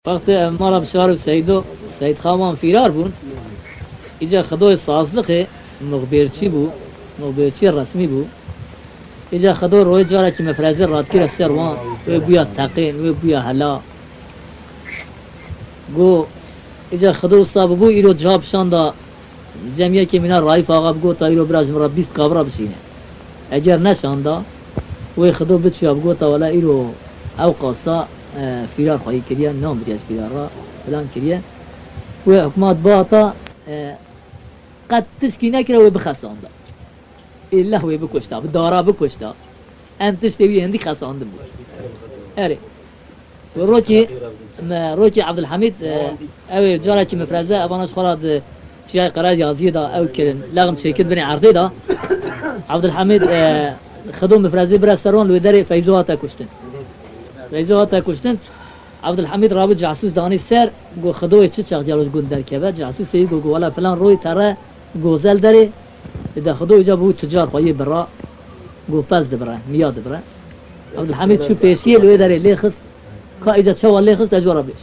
وقت مالا بشار سيدو سيد خامان فيرار بون إجا خدوه صازلقه مخبرچی بو مخبرچی رسمی بو إجا خدوه روی جاره که مفرزه راد کرد سروان و بیا تقین و بیا هلا گو إجا خدوه صاحب بو ایرو جواب شاندا جمعیه که مینا رایف آقا بگو تا ایرو براز مرا 20 کابرا بشینه اگر نشاندا و خدوه بچیا بگو تا ولا ایرو او قاصا فيرار خواهی کریه نام بریاز فيرار را فلان کریه و حکمات باتا قد تشكي نكره وبخسانده إلا هو بكشتا بدارا بكشتا أنت تشتوي عندي خسانده بو أري روكي عبد الحميد أو جارة كي مفرزة أباناش خلاد شيء قرار يازيدا أو كلن لغم شيكت بني عرضي دا عبد الحميد خدوم مفرزة برسرون لو داري فيزوها كشتن فيزوها كشتن عبد الحميد رابط جاسوس داني سر گو خدوه چه چاق جالوش گون در که جاسوس سید گو ولا فلان روی تره گوزل داره اذا خدوه اجا بو تجار پایی برا گو پز دبره میاد دبره عبد الحميد شو پیشیه لوی داره لیخست که اجا چه لیخست اجورا بیش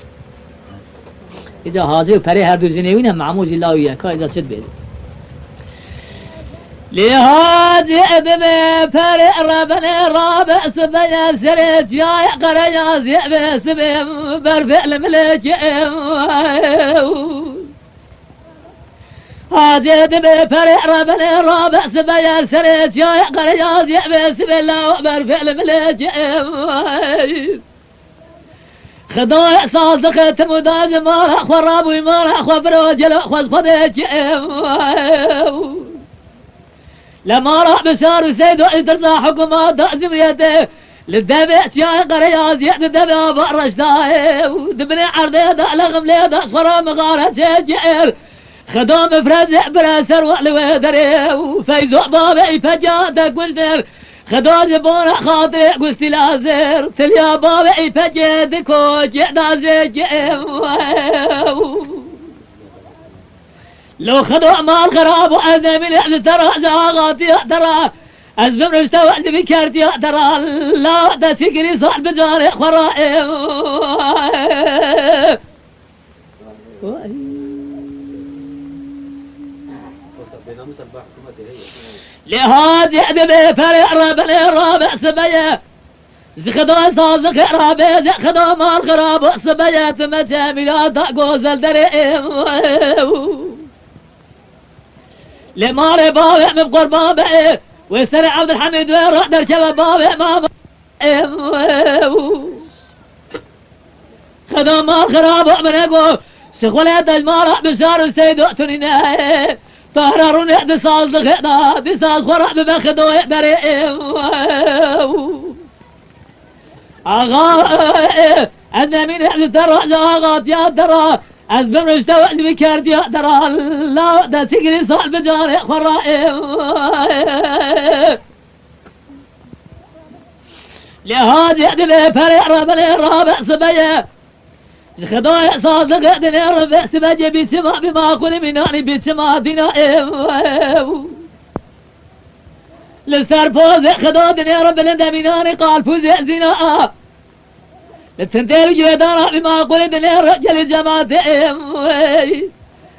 اجا حاجه و پره هر دو جنوین هم معموج اللهویه که اجا چد بیده لهاجي ابي فرع ربنا رابع سبيا سريت يا قريا زي سبي برفع الملك هاجي ابي فرع ربنا رابع سبيا سريت يا قريا زي سبي لا برفع الملك خداع صادق تمداج ما راح خراب وما راح خبر خذ فديك لما راح بشار وسيد وإدرنا حكومة دعزم يده للدبع شاي قرياز يحد دبع بأرش داي ودبني عرضي دع لغم لي دع صفرا مغارة شجعر خدام فرزع براسر وعلوه دري وفيزو بابي فجادك وجدر خدا جبونا خاطري قلتي لازر تليا بابي فجادك وجعنا زجعر لو خدوا مال خراب وأذى من يحد ترى زاغاتي ترى أزبم رشتا وعد بكارتي ترى لا دا سكري صاحب بجاري خرائم لهاجي ببي فرع رابع رابع سبيا زخدوا صازق رابع زخدوا مال خراب سبيا تمجامي دا قوزل دريم لماري بابع مبقر بابع ويسرع عبد الحميد ويروح دركب بابع ماما خذوا مال خراب من اقو شغل يد المارع بشار السيد وقتنين طهررون يحد صالح خينا بساس خرع ببخدو يحبري اغا انا من يحد ترى جاغات يا ترى أزبم رشتا وعد بكارد يا ترى لا دا سكري صال بجاري خرائم لهاجي يحدبه فرع رابع سبيا خدايا صادق دنيا ربع سبيا بسما بما قل مناني بسما دنائم لسر فوزي خدا دنيا رب لندا مناني قال فوزي زناء للتنتين جيدانا بما قلت لي رجل جماعتهم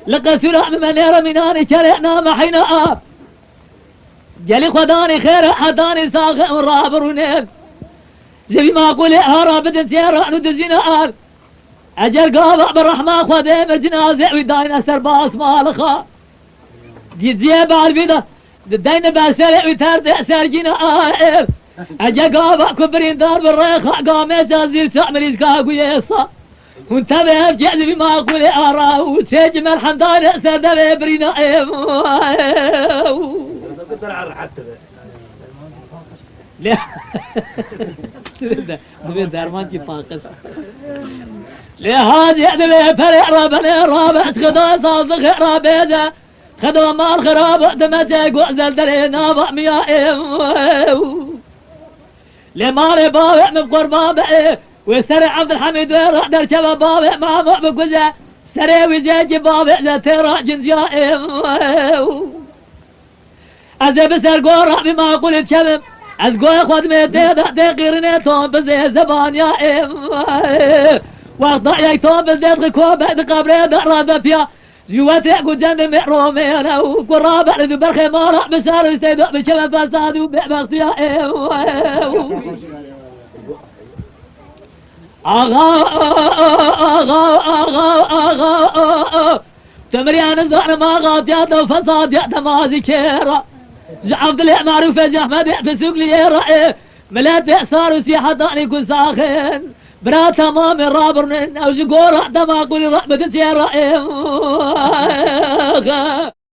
لقد من يرى مناني كرهنا محينا جلي خداني خير حداني ساخ ورابرونين زي ما قول هرب سيارة ندزينا أجر قابع بالرحمة خدي مرجنازع وداينا سرباس مالخا جيزيه بالبيضة داينا بسرع وتردع سرجينا أجا قابع كبرين دار بالريخ قاميس أزيل تعمل إسكاق ويسا وانتبه بجعل بما أقول أراه وتجمع الحمدان أسر دبه برينا لا دبه درمان كي طاقس لهاجي دبه فرع رابع خدا صادق رابع خدا مال خراب دمجك وعزل درينا بأميائهم لماري بابع مبقر بابع وسرع عبد الحميد ويروح دركب بابع مامع بقوزة سرع وزيج بابع لترى جنزيائم أزي بسر قورع بما قلت كذب أزقوي خد ميتي دقيرنيتهم بزي زبان يائم وضع يكتب بالزيت غكوة بعد قبري دقرة فيها جواتي قجند محرومين وقرابة لذو برخي مالح بشار يستيدق بكما فساد وبأبغتيا تمريان الزهر ما غاطيات وفساد يأتمازي كيرا عبد الله معروف احمد في سوق لي ملات صار وسيحة ضاني كل ساخن برا تمام الرابر او جقور دما قولي رحمة سيارة